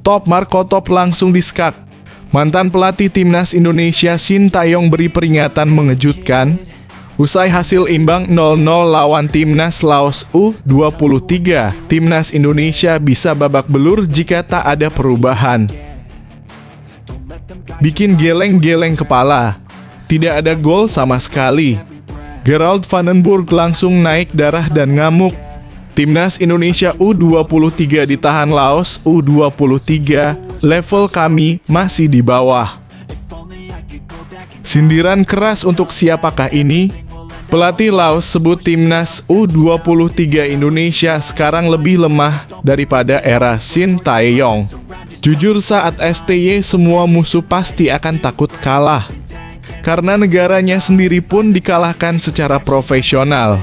Top Marco Top langsung diskak. Mantan pelatih timnas Indonesia Shin Tae-yong beri peringatan mengejutkan usai hasil imbang 0-0 lawan timnas Laos U23. Timnas Indonesia bisa babak belur jika tak ada perubahan. Bikin geleng-geleng kepala. Tidak ada gol sama sekali. Gerald Vandenburg langsung naik darah dan ngamuk. Timnas Indonesia U23 ditahan Laos U23, level kami masih di bawah. Sindiran keras untuk siapakah ini? Pelatih Laos sebut timnas U23 Indonesia sekarang lebih lemah daripada era Shin Tae-yong. Jujur saat STY semua musuh pasti akan takut kalah. Karena negaranya sendiri pun dikalahkan secara profesional.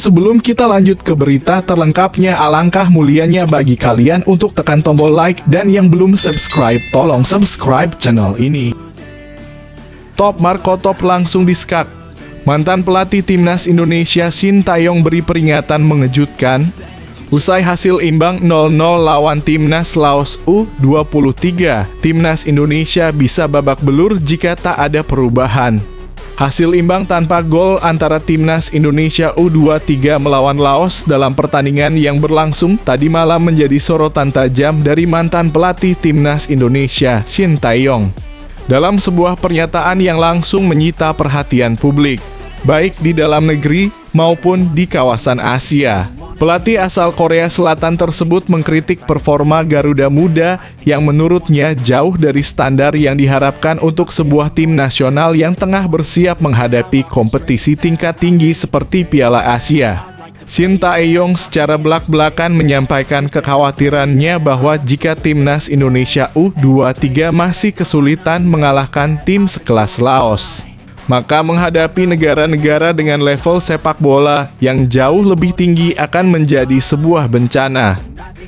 Sebelum kita lanjut ke berita terlengkapnya, alangkah mulianya bagi kalian untuk tekan tombol like dan yang belum subscribe, tolong subscribe channel ini. Top Marco Top langsung diskak. Mantan pelatih timnas Indonesia Shin Tae-yong beri peringatan mengejutkan usai hasil imbang 0-0 lawan timnas Laos U23. Timnas Indonesia bisa babak belur jika tak ada perubahan. Hasil imbang tanpa gol antara timnas Indonesia U23 melawan Laos dalam pertandingan yang berlangsung tadi malam menjadi sorotan tajam dari mantan pelatih timnas Indonesia Shin Tae-yong. Dalam sebuah pernyataan yang langsung menyita perhatian publik, baik di dalam negeri maupun di kawasan Asia. Pelatih asal Korea Selatan tersebut mengkritik performa Garuda Muda yang menurutnya jauh dari standar yang diharapkan untuk sebuah tim nasional yang tengah bersiap menghadapi kompetisi tingkat tinggi seperti Piala Asia. Shin Tae-yong secara belak-belakan menyampaikan kekhawatirannya bahwa jika timnas Indonesia U23 masih kesulitan mengalahkan tim sekelas Laos, maka menghadapi negara-negara dengan level sepak bola yang jauh lebih tinggi akan menjadi sebuah bencana.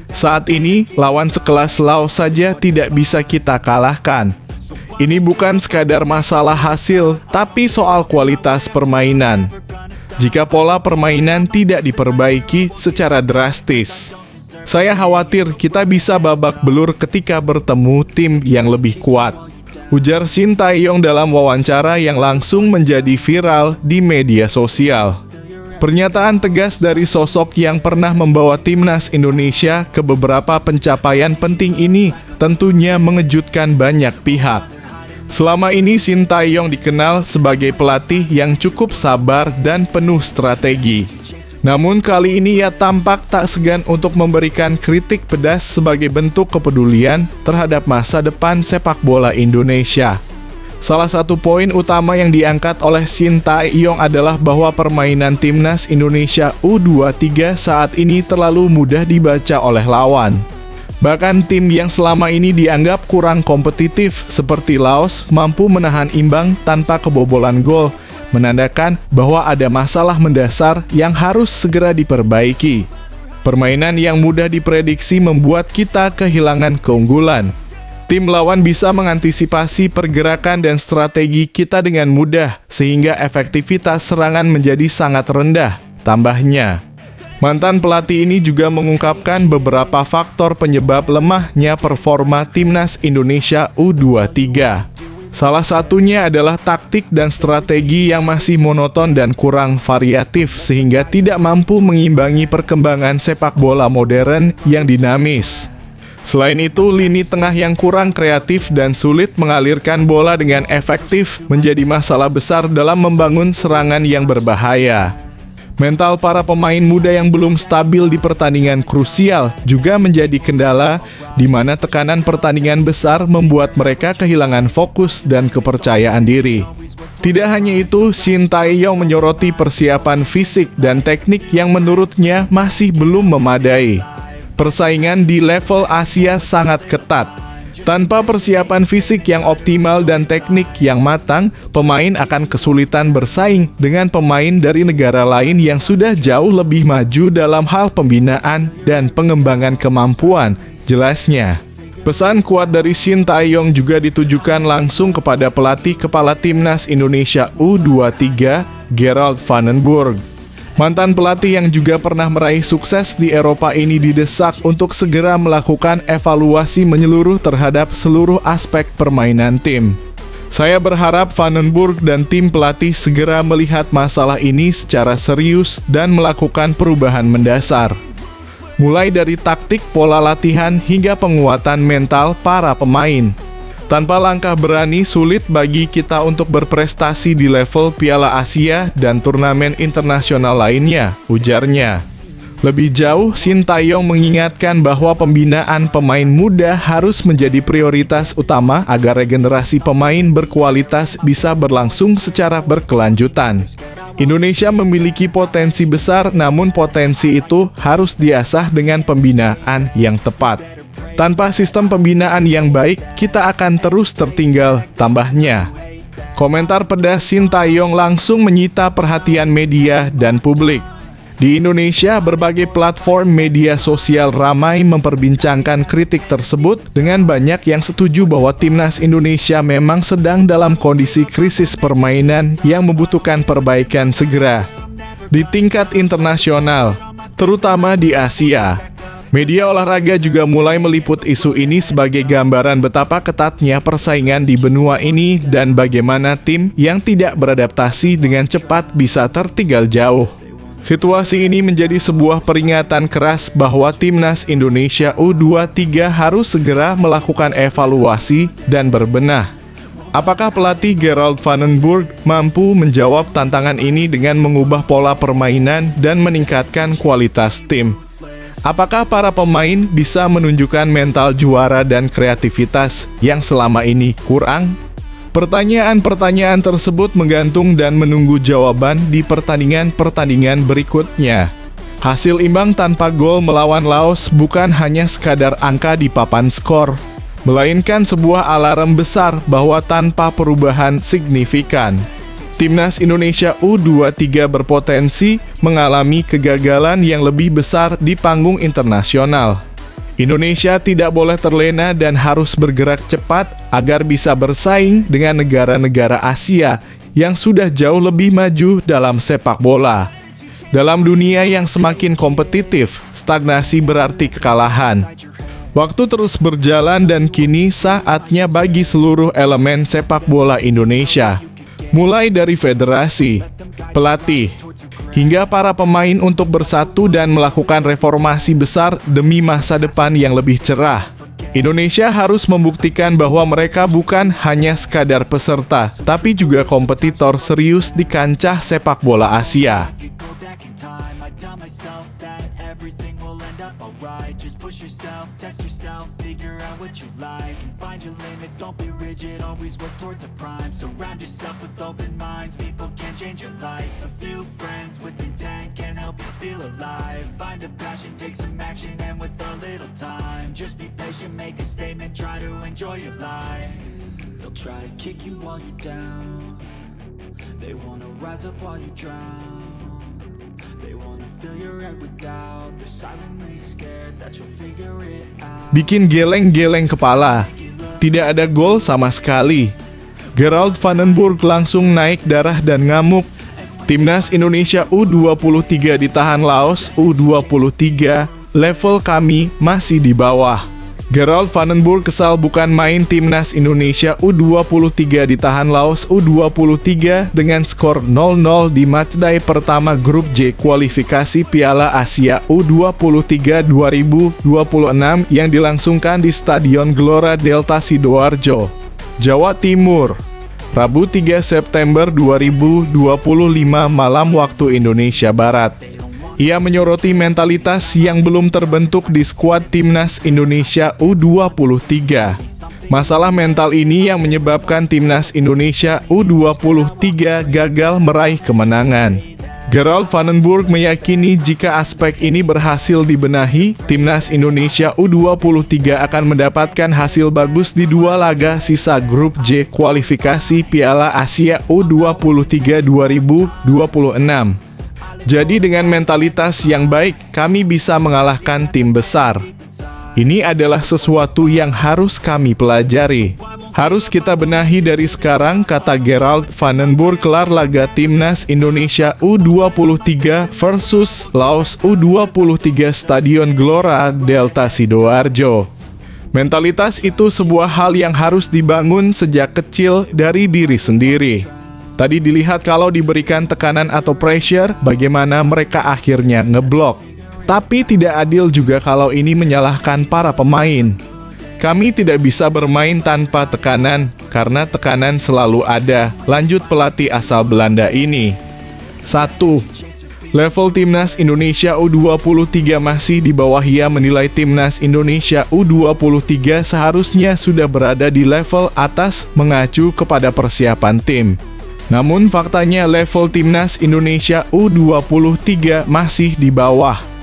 Saat ini, lawan sekelas Laos saja tidak bisa kita kalahkan. Ini bukan sekadar masalah hasil, tapi soal kualitas permainan. Jika pola permainan tidak diperbaiki secara drastis, saya khawatir kita bisa babak belur ketika bertemu tim yang lebih kuat, ujar Shin Tae-yong dalam wawancara yang langsung menjadi viral di media sosial. Pernyataan tegas dari sosok yang pernah membawa timnas Indonesia ke beberapa pencapaian penting ini tentunya mengejutkan banyak pihak. Selama ini Shin Tae-yong dikenal sebagai pelatih yang cukup sabar dan penuh strategi. Namun kali ini ia tampak tak segan untuk memberikan kritik pedas sebagai bentuk kepedulian terhadap masa depan sepak bola Indonesia. Salah satu poin utama yang diangkat oleh Shin Tae-yong adalah bahwa permainan timnas Indonesia U23 saat ini terlalu mudah dibaca oleh lawan. Bahkan tim yang selama ini dianggap kurang kompetitif seperti Laos mampu menahan imbang tanpa kebobolan gol, menandakan bahwa ada masalah mendasar yang harus segera diperbaiki. Permainan yang mudah diprediksi membuat kita kehilangan keunggulan. Tim lawan bisa mengantisipasi pergerakan dan strategi kita dengan mudah, sehingga efektivitas serangan menjadi sangat rendah, tambahnya. Mantan pelatih ini juga mengungkapkan beberapa faktor penyebab lemahnya performa timnas Indonesia U23. Salah satunya adalah taktik dan strategi yang masih monoton dan kurang variatif sehingga tidak mampu mengimbangi perkembangan sepak bola modern yang dinamis. Selain itu, lini tengah yang kurang kreatif dan sulit mengalirkan bola dengan efektif menjadi masalah besar dalam membangun serangan yang berbahaya. Mental para pemain muda yang belum stabil di pertandingan krusial juga menjadi kendala, di mana tekanan pertandingan besar membuat mereka kehilangan fokus dan kepercayaan diri. Tidak hanya itu, Shin Tae-yong menyoroti persiapan fisik dan teknik yang menurutnya masih belum memadai. Persaingan di level Asia sangat ketat. Tanpa persiapan fisik yang optimal dan teknik yang matang, pemain akan kesulitan bersaing dengan pemain dari negara lain yang sudah jauh lebih maju dalam hal pembinaan dan pengembangan kemampuan, jelasnya. Pesan kuat dari Shin Tae-yong juga ditujukan langsung kepada pelatih kepala timnas Indonesia U23, Gerald van den Burg. Mantan pelatih yang juga pernah meraih sukses di Eropa ini didesak untuk segera melakukan evaluasi menyeluruh terhadap seluruh aspek permainan tim. Saya berharap Van den Burg dan tim pelatih segera melihat masalah ini secara serius dan melakukan perubahan mendasar. Mulai dari taktik, pola latihan, hingga penguatan mental para pemain. Tanpa langkah berani, sulit bagi kita untuk berprestasi di level Piala Asia dan turnamen internasional lainnya, ujarnya. Lebih jauh, Shin Tae-yong mengingatkan bahwa pembinaan pemain muda harus menjadi prioritas utama agar regenerasi pemain berkualitas bisa berlangsung secara berkelanjutan. Indonesia memiliki potensi besar, namun potensi itu harus diasah dengan pembinaan yang tepat. Tanpa sistem pembinaan yang baik, kita akan terus tertinggal, tambahnya. Komentar pedas Shin Tae-yong langsung menyita perhatian media dan publik. Di Indonesia, berbagai platform media sosial ramai memperbincangkan kritik tersebut dengan banyak yang setuju bahwa timnas Indonesia memang sedang dalam kondisi krisis permainan yang membutuhkan perbaikan segera. Di tingkat internasional, terutama di Asia, media olahraga juga mulai meliput isu ini sebagai gambaran betapa ketatnya persaingan di benua ini dan bagaimana tim yang tidak beradaptasi dengan cepat bisa tertinggal jauh. Situasi ini menjadi sebuah peringatan keras bahwa timnas Indonesia U23 harus segera melakukan evaluasi dan berbenah. Apakah pelatih Gerald van den Burg mampu menjawab tantangan ini dengan mengubah pola permainan dan meningkatkan kualitas tim? Apakah para pemain bisa menunjukkan mental juara dan kreativitas yang selama ini kurang? Pertanyaan-pertanyaan tersebut menggantung dan menunggu jawaban di pertandingan-pertandingan berikutnya. Hasil imbang tanpa gol melawan Laos bukan hanya sekadar angka di papan skor, melainkan sebuah alarm besar bahwa tanpa perubahan signifikan, timnas Indonesia U23 berpotensi mengalami kegagalan yang lebih besar di panggung internasional. Indonesia tidak boleh terlena dan harus bergerak cepat agar bisa bersaing dengan negara-negara Asia yang sudah jauh lebih maju dalam sepak bola. Dalam dunia yang semakin kompetitif, stagnasi berarti kekalahan. Waktu terus berjalan dan kini saatnya bagi seluruh elemen sepak bola Indonesia, mulai dari federasi, pelatih, hingga para pemain untuk bersatu dan melakukan reformasi besar demi masa depan yang lebih cerah. Indonesia harus membuktikan bahwa mereka bukan hanya sekadar peserta, tapi juga kompetitor serius di kancah sepak bola Asia. Make a statement, try to enjoy your life. They'll try to kick you while you're down. They wanna rise up while you drown. They wanna fill your head with doubt. They're silently scared that you'll figure it out. Bikin geleng-geleng kepala. Tidak ada gol sama sekali. Gerald van den Burg langsung naik darah dan ngamuk. Timnas Indonesia U23 ditahan Laos U23, level kami masih di bawah. Gerald van den Burg kesal bukan main. Timnas Indonesia U23 ditahan Laos U23 dengan skor 0-0 di matchday pertama grup J kualifikasi Piala Asia U23 2026 yang dilangsungkan di Stadion Gelora Delta Sidoarjo, Jawa Timur, Rabu 3 September 2025 malam waktu Indonesia Barat. Ia menyoroti mentalitas yang belum terbentuk di skuad timnas Indonesia U23. Masalah mental ini yang menyebabkan timnas Indonesia U23 gagal meraih kemenangan. Gerald van den Burg meyakini jika aspek ini berhasil dibenahi, timnas Indonesia U23 akan mendapatkan hasil bagus di dua laga sisa grup J kualifikasi Piala Asia U23 2026. Jadi dengan mentalitas yang baik, kami bisa mengalahkan tim besar. Ini adalah sesuatu yang harus kami pelajari. Harus kita benahi dari sekarang, kata Gerald Vandenburg kelar laga Timnas Indonesia U23 versus Laos U23 Stadion Gelora Delta Sidoarjo. Mentalitas itu sebuah hal yang harus dibangun sejak kecil dari diri sendiri. Tadi dilihat kalau diberikan tekanan atau pressure, bagaimana mereka akhirnya ngeblok. Tapi tidak adil juga kalau ini menyalahkan para pemain. Kami tidak bisa bermain tanpa tekanan, karena tekanan selalu ada, lanjut pelatih asal Belanda ini. 1. Level Timnas Indonesia U23 masih di bawah. Ia menilai Timnas Indonesia U23 seharusnya sudah berada di level atas mengacu kepada persiapan tim. Namun faktanya level Timnas Indonesia U23 masih di bawah.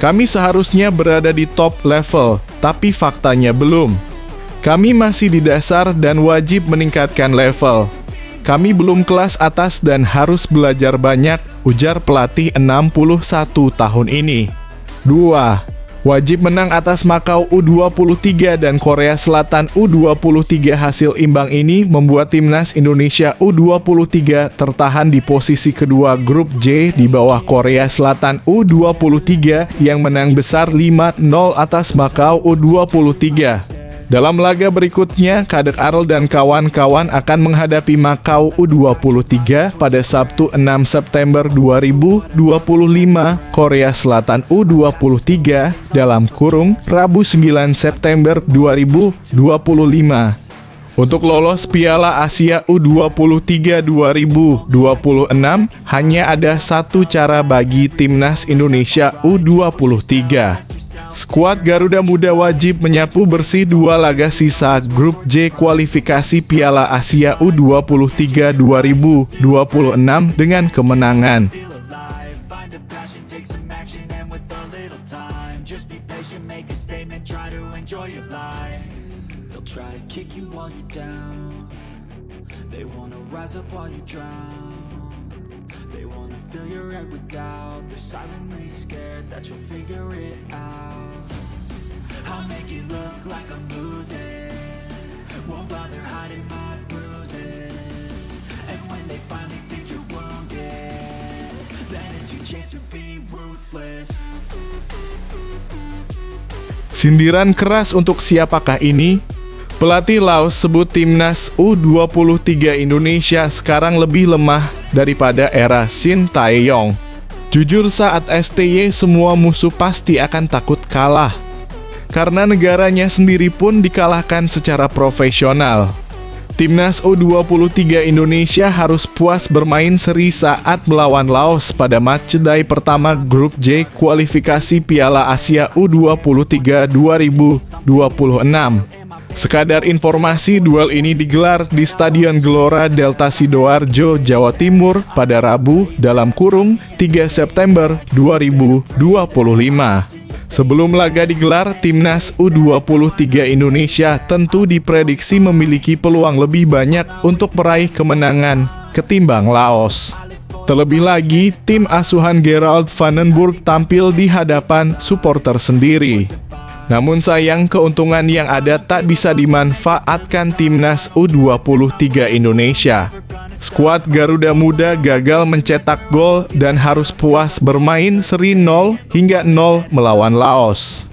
Kami seharusnya berada di top level, tapi faktanya belum. Kami masih di dasar dan wajib meningkatkan level. Kami belum kelas atas dan harus belajar banyak, ujar pelatih 61 tahun ini. 2. Wajib menang atas Makau U23 dan Korea Selatan U23. Hasil imbang ini membuat Timnas Indonesia U23 tertahan di posisi kedua grup J di bawah Korea Selatan U23 yang menang besar 5-0 atas Makau U23. Dalam laga berikutnya, Kadek Arel dan kawan-kawan akan menghadapi Makau U23 pada Sabtu 6 September 2025, Korea Selatan U23 dalam kurung Rabu 9 September 2025. Untuk lolos Piala Asia U23 2026, hanya ada satu cara bagi Timnas Indonesia U23. Skuad Garuda Muda wajib menyapu bersih 2 laga sisa grup J kualifikasi Piala Asia U23 2026 dengan kemenangan. They wanna fill your head with doubt. They're silently scared that you'll figure it out. I'll make it look like I'm losing, won't bother hiding my bruises. And when they finally think you're wounded, then it's your chance to be ruthless. Sindiran keras untuk siapakah ini? Pelatih Laos sebut Timnas U23 Indonesia sekarang lebih lemah daripada era Shin Tae-yong. Jujur saat STY semua musuh pasti akan takut kalah. Karena negaranya sendiri pun dikalahkan secara profesional. Timnas U23 Indonesia harus puas bermain seri saat melawan Laos pada matchday pertama grup J kualifikasi Piala Asia U23 2026. Sekadar informasi, duel ini digelar di Stadion Gelora Delta Sidoarjo, Jawa Timur pada Rabu dalam kurung 3 September 2025. Sebelum laga digelar, Timnas U23 Indonesia tentu diprediksi memiliki peluang lebih banyak untuk meraih kemenangan ketimbang Laos. Terlebih lagi, tim asuhan Gerald Vandenburg tampil di hadapan supporter sendiri. Namun sayang, keuntungan yang ada tak bisa dimanfaatkan Timnas U23 Indonesia. Skuad Garuda Muda gagal mencetak gol dan harus puas bermain seri 0-0 melawan Laos.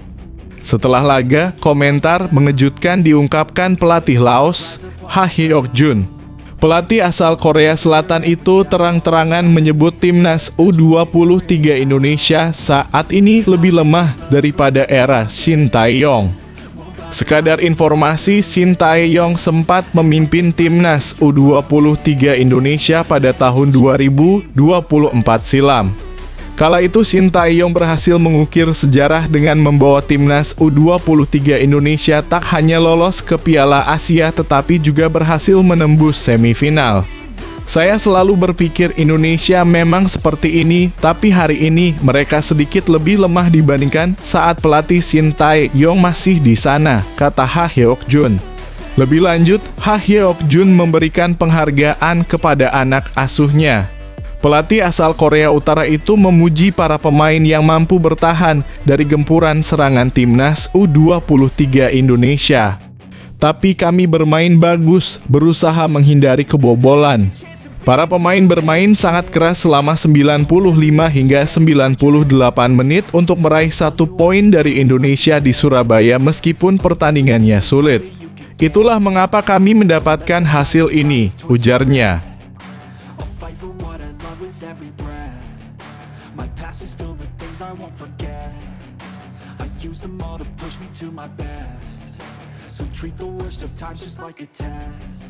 Setelah laga, komentar mengejutkan diungkapkan pelatih Laos, Ha Hyok-jun. Pelatih asal Korea Selatan itu terang-terangan menyebut Timnas U23 Indonesia saat ini lebih lemah daripada era Shin Tae-yong. Sekadar informasi, Shin Tae-yong sempat memimpin Timnas U23 Indonesia pada tahun 2024 silam. Kala itu Shin Tae-yong berhasil mengukir sejarah dengan membawa Timnas U23 Indonesia tak hanya lolos ke Piala Asia tetapi juga berhasil menembus semifinal. Saya selalu berpikir Indonesia memang seperti ini, tapi hari ini mereka sedikit lebih lemah dibandingkan saat pelatih Shin Tae-yong masih di sana, kata Ha Hyok-jun. Lebih lanjut, Ha Hyok-jun memberikan penghargaan kepada anak asuhnya. Pelatih asal Korea Utara itu memuji para pemain yang mampu bertahan dari gempuran serangan timnas U23 Indonesia. Tapi kami bermain bagus, berusaha menghindari kebobolan. Para pemain bermain sangat keras selama 95 hingga 98 menit untuk meraih 1 poin dari Indonesia di Surabaya meskipun pertandingannya sulit. Itulah mengapa kami mendapatkan hasil ini, ujarnya. So treat the worst of times just like a test.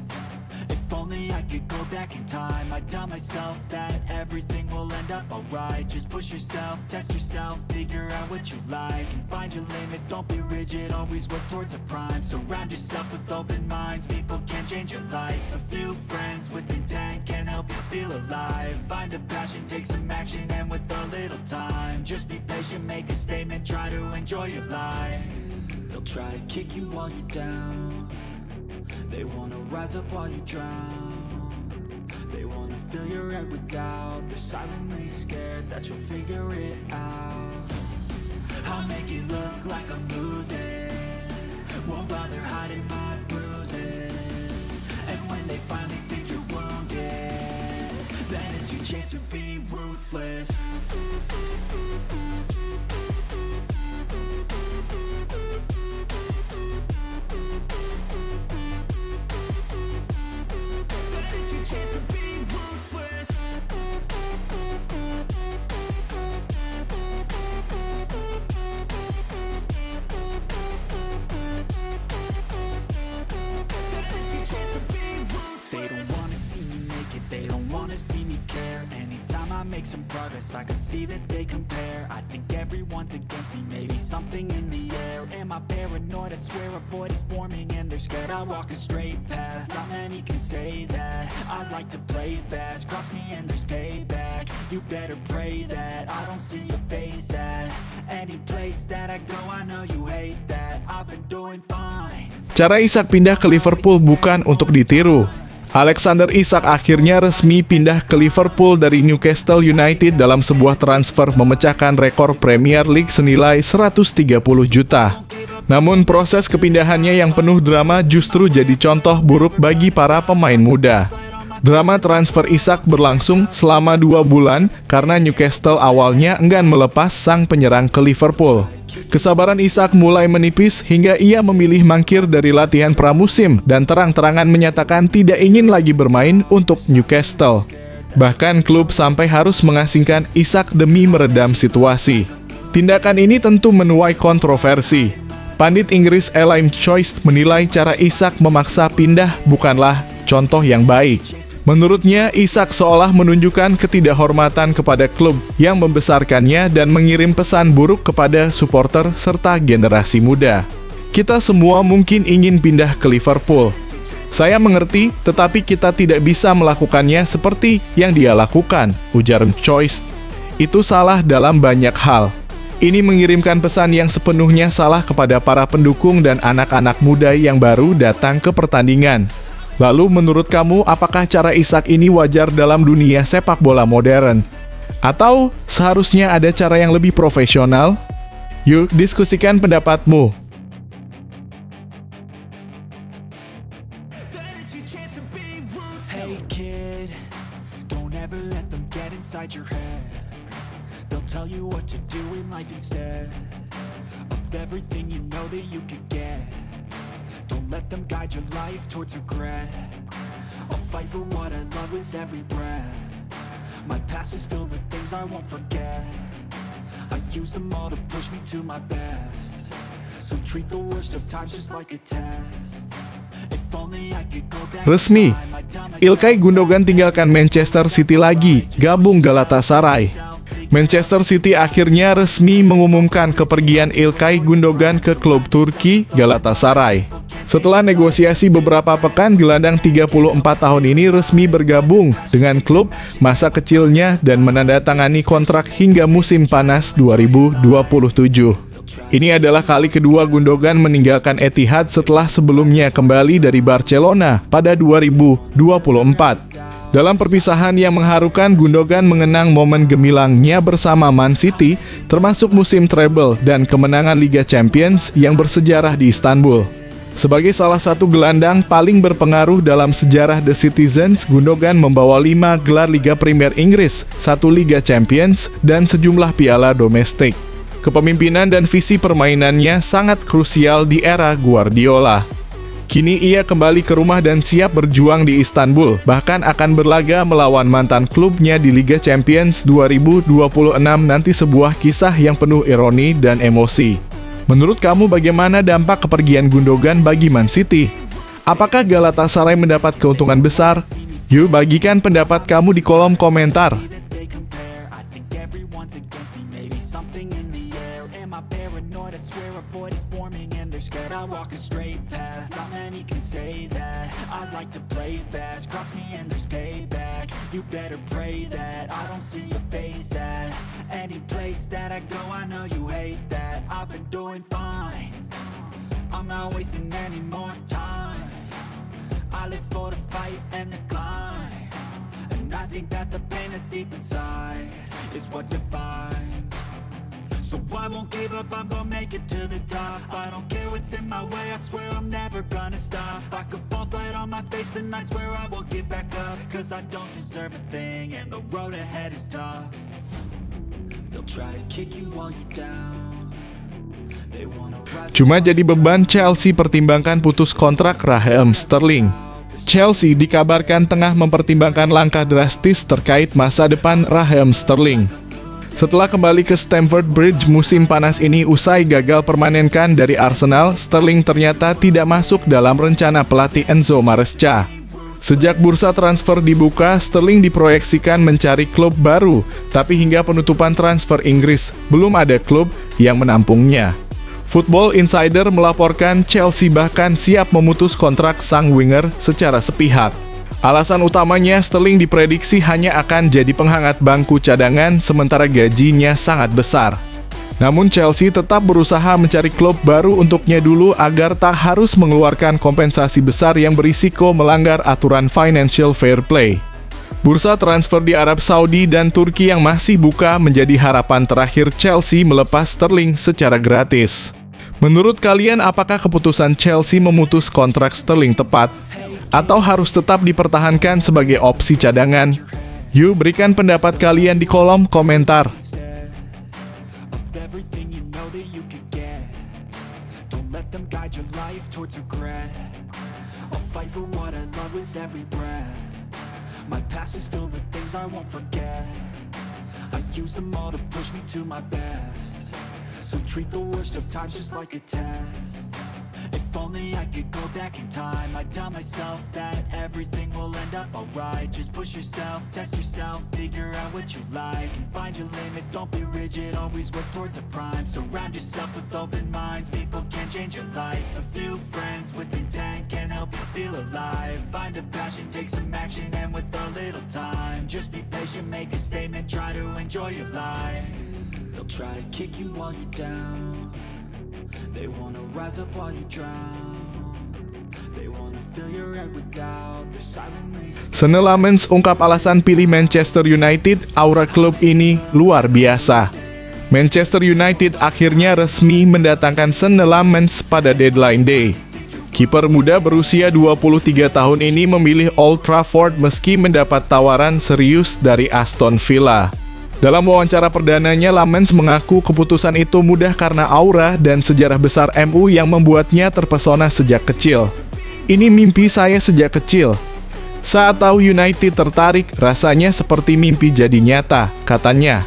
If only I could go back in time, I'd tell myself that everything will end up alright. Just push yourself, test yourself, figure out what you like, and find your limits, don't be rigid, always work towards a prime. Surround yourself with open minds, people can change your life. A few friends with intent can help you feel alive. Find a passion, take some action, and with a little time, just be patient, make a statement, try to enjoy your life. They'll try to kick you while you're down. They wanna rise up while you drown. They wanna fill your head with doubt. They're silently scared that you'll figure it out. I'll make it look like I'm losing, won't bother hiding my bruises. And when they finally think you're wounded, then it's your chance to be ruthless. Make some progress, I can see that they compare. I think everyone's against me, maybe something in the air. Am I paranoid? I swear a void is forming and they're scared I walk a straight path. Not many can say that. I like to play fast, cross me and there's payback. You better pray that I don't see your face at any place that I go. I know you hate that. I've been doing fine. Cara Isak pindah ke Liverpool bukan untuk ditiru. Alexander Isak akhirnya resmi pindah ke Liverpool dari Newcastle United dalam sebuah transfer memecahkan rekor Premier League senilai 130 juta. Namun proses kepindahannya yang penuh drama justru jadi contoh buruk bagi para pemain muda. Drama transfer Isak berlangsung selama 2 bulan karena Newcastle awalnya enggan melepas sang penyerang ke Liverpool. Kesabaran Isak mulai menipis hingga ia memilih mangkir dari latihan pramusim dan terang-terangan menyatakan tidak ingin lagi bermain untuk Newcastle. Bahkan klub sampai harus mengasingkan Isak demi meredam situasi. Tindakan ini tentu menuai kontroversi. Pandit Inggris Elaine Choice menilai cara Isak memaksa pindah bukanlah contoh yang baik. Menurutnya, Isak seolah menunjukkan ketidakhormatan kepada klub yang membesarkannya dan mengirim pesan buruk kepada supporter serta generasi muda. Kita semua mungkin ingin pindah ke Liverpool. Saya mengerti, tetapi kita tidak bisa melakukannya seperti yang dia lakukan, ujar Choice. Itu salah dalam banyak hal. Ini mengirimkan pesan yang sepenuhnya salah kepada para pendukung dan anak-anak muda yang baru datang ke pertandingan. Lalu menurut kamu, apakah cara Isak ini wajar dalam dunia sepak bola modern? Atau seharusnya ada cara yang lebih profesional? Yuk diskusikan pendapatmu. Hey kid, don't ever let them get inside your head. They'll tell you what to do in life instead of everything you know that you could get. Don't let them guide your life towards regret. I'll fight for what I love with every breath. My past is filled with things I won't forget. I use them all to push me to my best. So treat the worst of times just like a test. If only I could go back. Resmi, Ilkay Gundogan tinggalkan Manchester City lagi, gabung Galatasaray. Manchester City akhirnya resmi mengumumkan kepergian Ilkay Gundogan ke klub Turki Galatasaray. Setelah negosiasi beberapa pekan, gelandang 34 tahun ini resmi bergabung dengan klub masa kecilnya dan menandatangani kontrak hingga musim panas 2027. Ini adalah kali kedua Gundogan meninggalkan Etihad setelah sebelumnya kembali dari Barcelona pada 2024. Dalam perpisahan yang mengharukan, Gundogan mengenang momen gemilangnya bersama Man City, termasuk musim treble dan kemenangan Liga Champions yang bersejarah di Istanbul. Sebagai salah satu gelandang paling berpengaruh dalam sejarah The Citizens, Gundogan membawa 5 gelar Liga Premier Inggris, 1 Liga Champions, dan sejumlah piala domestik. Kepemimpinan dan visi permainannya sangat krusial di era Guardiola. Kini ia kembali ke rumah dan siap berjuang di Istanbul, bahkan akan berlaga melawan mantan klubnya di Liga Champions 2026 nanti, sebuah kisah yang penuh ironi dan emosi. Menurut kamu bagaimana dampak kepergian Gundogan bagi Man City? Apakah Galatasaray mendapat keuntungan besar? Yuk bagikan pendapat kamu di kolom komentar. I walk a straight path, not many can say that. I like to play fast, cross me and there's payback. You better pray that I don't see your face at any place that I go. I know you hate that. I've been doing fine, I'm not wasting any more time. I live for the fight and the climb, and I think that the pain that's deep inside is what defines. So I won't give up, I'm gonna make it to the top. I don't care what's in my way, I swear I'm never gonna stop. I could fall flat on my face and I swear I will get back up, cause I don't deserve a thing and the road ahead is tough. They'll try to kick you while you're down. They wanna rise. Cuma jadi beban Chelsea pertimbangkan putus kontrak Raheem Sterling. Chelsea dikabarkan tengah mempertimbangkan langkah drastis terkait masa depan Raheem Sterling. Setelah kembali ke Stamford Bridge musim panas ini usai gagal permanenkan dari Arsenal, Sterling ternyata tidak masuk dalam rencana pelatih Enzo Maresca. Sejak bursa transfer dibuka, Sterling diproyeksikan mencari klub baru, tapi hingga penutupan transfer Inggris, belum ada klub yang menampungnya. Football Insider melaporkan Chelsea bahkan siap memutus kontrak sang winger secara sepihak. Alasan utamanya, Sterling diprediksi hanya akan jadi penghangat bangku cadangan sementara gajinya sangat besar. Namun Chelsea tetap berusaha mencari klub baru untuknya dulu agar tak harus mengeluarkan kompensasi besar yang berisiko melanggar aturan financial fair play. Bursa transfer di Arab Saudi dan Turki yang masih buka menjadi harapan terakhir Chelsea melepas Sterling secara gratis. Menurut kalian, apakah keputusan Chelsea memutus kontrak Sterling tepat? Atau harus tetap dipertahankan sebagai opsi cadangan? Yuk berikan pendapat kalian di kolom komentar. If only I could go back in time, I'd tell myself that everything will end up alright. Just push yourself, test yourself, figure out what you like, and find your limits, don't be rigid, always work towards a prime. Surround yourself with open minds, people can change your life. A few friends with intent can help you feel alive. Find a passion, take some action, and with a little time, just be patient, make a statement, try to enjoy your life. They'll try to kick you while you're down. They wanna rise up while you drown. They wanna fill your head with doubt. They're silently Senne Lammens ungkap alasan pilih Manchester United, aura klub ini luar biasa. Manchester United akhirnya resmi mendatangkan Senne Lammens pada deadline day. Kiper muda berusia 23 tahun ini memilih Old Trafford meski mendapat tawaran serius dari Aston Villa. Dalam wawancara perdananya, Lammens mengaku keputusan itu mudah karena aura dan sejarah besar MU yang membuatnya terpesona sejak kecil. Ini mimpi saya sejak kecil. Saat tahu United tertarik, rasanya seperti mimpi jadi nyata, katanya.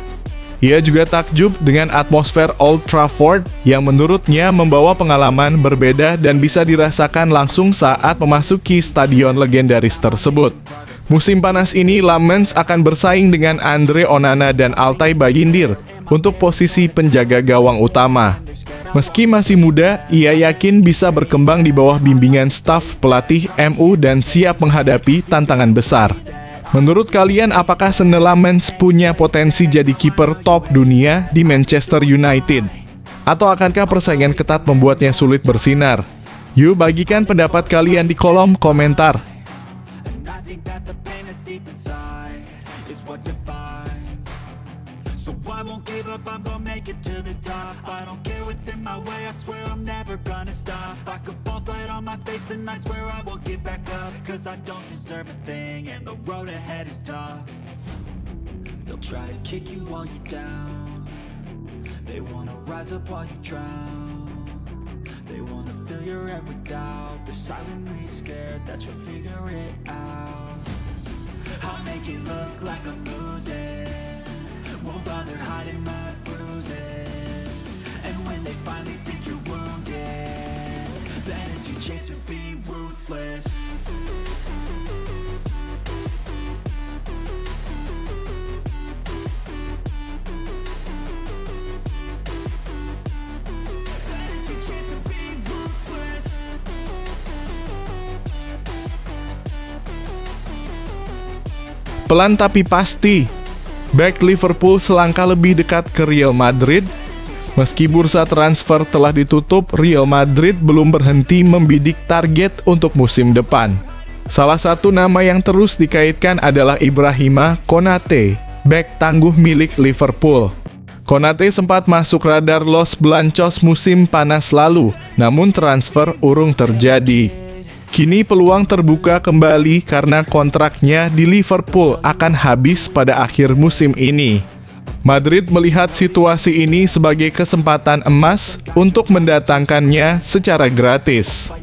Ia juga takjub dengan atmosfer Old Trafford yang menurutnya membawa pengalaman berbeda dan bisa dirasakan langsung saat memasuki stadion legendaris tersebut. Musim panas ini, Lammens akan bersaing dengan Andre Onana dan Altay Bayindir untuk posisi penjaga gawang utama. Meski masih muda, ia yakin bisa berkembang di bawah bimbingan staf pelatih MU dan siap menghadapi tantangan besar. Menurut kalian, apakah Senne Lammens punya potensi jadi kiper top dunia di Manchester United? Atau akankah persaingan ketat membuatnya sulit bersinar? Yuk bagikan pendapat kalian di kolom komentar. think that the pain that's deep inside is what defines. So I won't give up, I'm gonna make it to the top. I don't care what's in my way, I swear I'm never gonna stop. I could fall flat on my face and I swear I will get back up. Cause I don't deserve a thing and the road ahead is tough. They'll try to kick you while you're down. They wanna rise up while you drown. They wanna fill your head with doubt. They're silently scared that you'll figure it out. I'll make it look like I'm losing, won't bother hiding my bruises. And when they finally think you're wounded, then it's your chance to be ruthless. Then it's your chance to be ruthless. Pelan tapi pasti, bek Liverpool selangkah lebih dekat ke Real Madrid. Meski bursa transfer telah ditutup, Real Madrid belum berhenti membidik target untuk musim depan. Salah satu nama yang terus dikaitkan adalah Ibrahima Konate, bek tangguh milik Liverpool. Konate sempat masuk radar Los Blancos musim panas lalu, namun transfer urung terjadi. Kini peluang terbuka kembali karena kontraknya di Liverpool akan habis pada akhir musim ini. Madrid melihat situasi ini sebagai kesempatan emas untuk mendatangkannya secara gratis.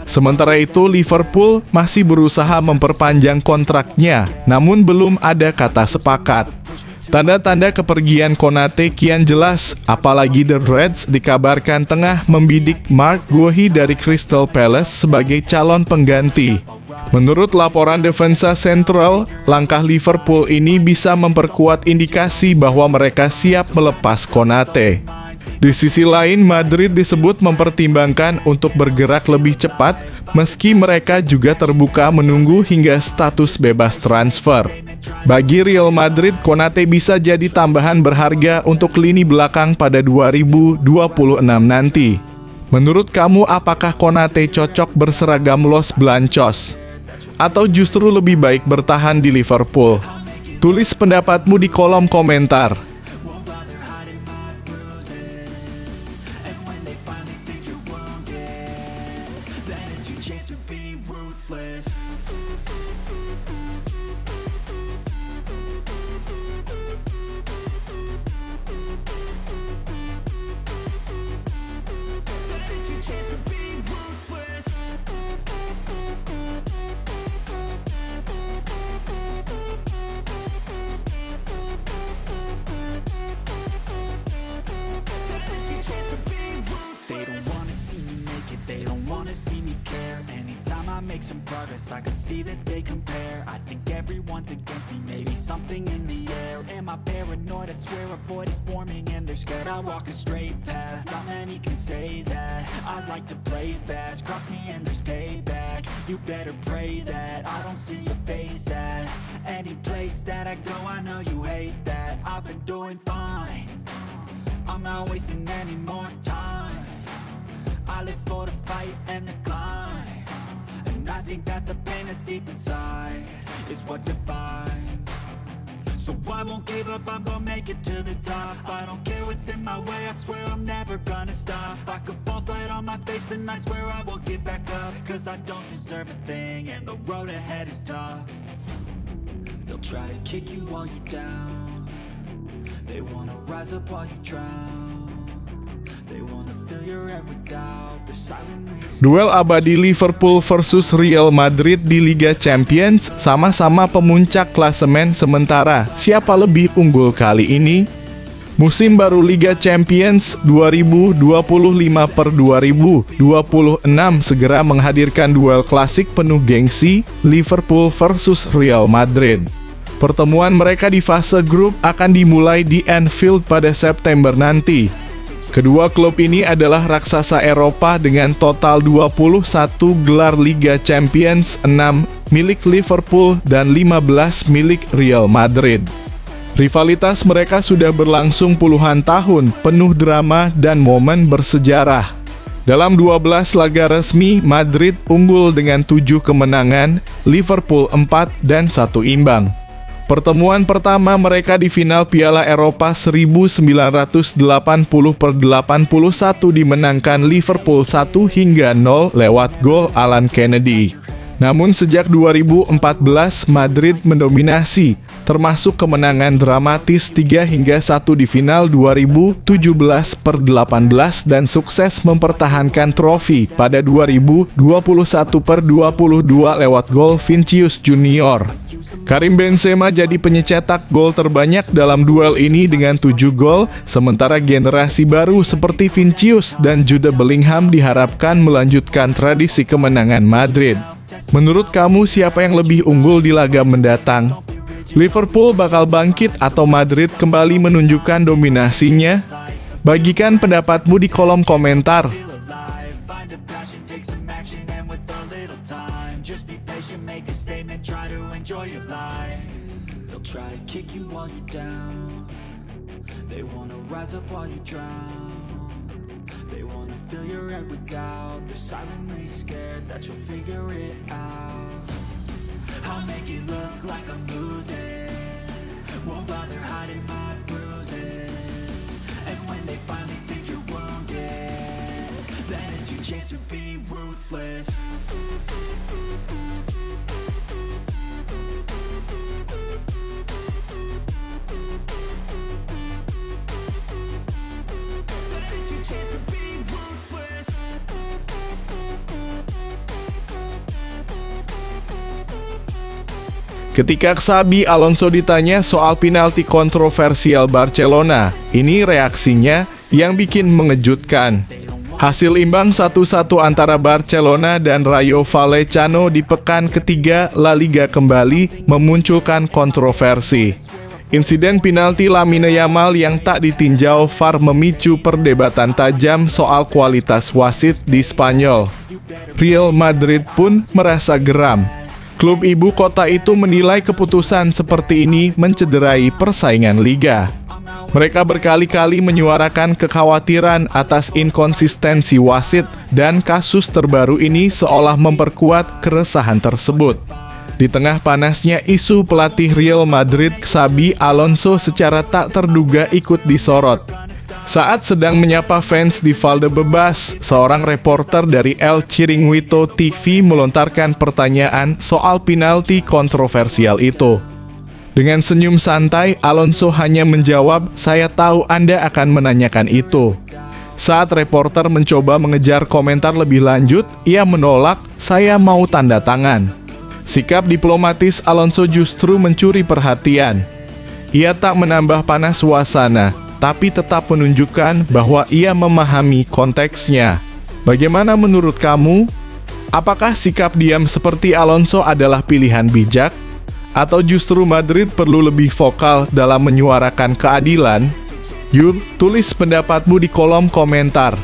Sementara itu, Liverpool masih berusaha memperpanjang kontraknya, namun belum ada kata sepakat. Tanda-tanda kepergian Konate kian jelas, apalagi The Reds dikabarkan tengah membidik Mark Guehi dari Crystal Palace sebagai calon pengganti. Menurut laporan Defensa Central, langkah Liverpool ini bisa memperkuat indikasi bahwa mereka siap melepas Konate. Di sisi lain, Madrid disebut mempertimbangkan untuk bergerak lebih cepat, meski mereka juga terbuka menunggu hingga status bebas transfer. Bagi Real Madrid, Konate bisa jadi tambahan berharga untuk lini belakang pada 2026 nanti. Menurut kamu, apakah Konate cocok berseragam Los Blancos? Atau justru lebih baik bertahan di Liverpool? Tulis pendapatmu di kolom komentar. Make some progress, I can see that they compare. I think everyone's against me, maybe something in the air. Am I paranoid? I swear a void is forming and they're scared. I walk a straight path, not many can say that. I like to play fast, cross me and there's payback. You better pray that I don't see your face at any place that I go. I know you hate that. I've been doing fine, I'm not wasting any more time. I live for the fight and the climb. I think that the pain that's deep inside is what defines. So I won't give up, I'm gonna make it to the top. I don't care what's in my way, I swear I'm never gonna stop. I could fall flat on my face and I swear I will get back up. Cause I don't deserve a thing and the road ahead is tough. They'll try to kick you while you're down. They wanna rise up while you drown. Duel abadi Liverpool versus Real Madrid di Liga Champions, sama-sama pemuncak klasemen sementara. Siapa lebih unggul kali ini? Musim baru Liga Champions 2025/2026 segera menghadirkan duel klasik penuh gengsi Liverpool versus Real Madrid. Pertemuan mereka di fase grup akan dimulai di Anfield pada September nanti. Kedua klub ini adalah raksasa Eropa dengan total 21 gelar Liga Champions, 6 milik Liverpool dan 15 milik Real Madrid. Rivalitas mereka sudah berlangsung puluhan tahun, penuh drama dan momen bersejarah. Dalam 12 laga resmi, Madrid unggul dengan 7 kemenangan, Liverpool 4 dan 1 imbang. Pertemuan pertama mereka di final Piala Eropa 1980/81 dimenangkan Liverpool 1-0 lewat gol Alan Kennedy. Namun sejak 2014 Madrid mendominasi, termasuk kemenangan dramatis 3-1 di final 2017/18 dan sukses mempertahankan trofi pada 2021/22 lewat gol Vinícius Junior. Karim Benzema jadi pencetak gol terbanyak dalam duel ini dengan 7 gol, sementara generasi baru seperti Vinícius dan Jude Bellingham diharapkan melanjutkan tradisi kemenangan Madrid. Menurut kamu siapa yang lebih unggul di laga mendatang? Liverpool bakal bangkit atau Madrid kembali menunjukkan dominasinya? Bagikan pendapatmu di kolom komentar. They wanna fill your head with doubt. They're silently scared that you'll figure it out. I'll make it look like I'm losing, won't bother hiding my bruises. And when they finally think you're wounded, then it's your chance to be ruthless. Ketika Xabi Alonso ditanya soal penalti kontroversial Barcelona, ini reaksinya yang bikin mengejutkan. Hasil imbang 1-1 antara Barcelona dan Rayo Vallecano di pekan ketiga La Liga kembali memunculkan kontroversi. Insiden penalti Lamine Yamal yang tak ditinjau VAR memicu perdebatan tajam soal kualitas wasit di Spanyol. Real Madrid pun merasa geram. Klub ibu kota itu menilai keputusan seperti ini mencederai persaingan liga. Mereka berkali-kali menyuarakan kekhawatiran atas inkonsistensi wasit dan kasus terbaru ini seolah memperkuat keresahan tersebut. Di tengah panasnya isu pelatih Real Madrid Xabi Alonso secara tak terduga ikut disorot. Saat sedang menyapa fans di Valdebebas, seorang reporter dari El Chiringuito TV melontarkan pertanyaan soal penalti kontroversial itu. Dengan senyum santai, Alonso hanya menjawab, "Saya tahu Anda akan menanyakan itu." Saat reporter mencoba mengejar komentar lebih lanjut, ia menolak, "Saya mau tanda tangan." Sikap diplomatis Alonso justru mencuri perhatian. Ia tak menambah panas suasana, tapi tetap menunjukkan bahwa ia memahami konteksnya. Bagaimana menurut kamu? Apakah sikap diam seperti Alonso adalah pilihan bijak? Atau justru Madrid perlu lebih vokal dalam menyuarakan keadilan? Yuk, tulis pendapatmu di kolom komentar.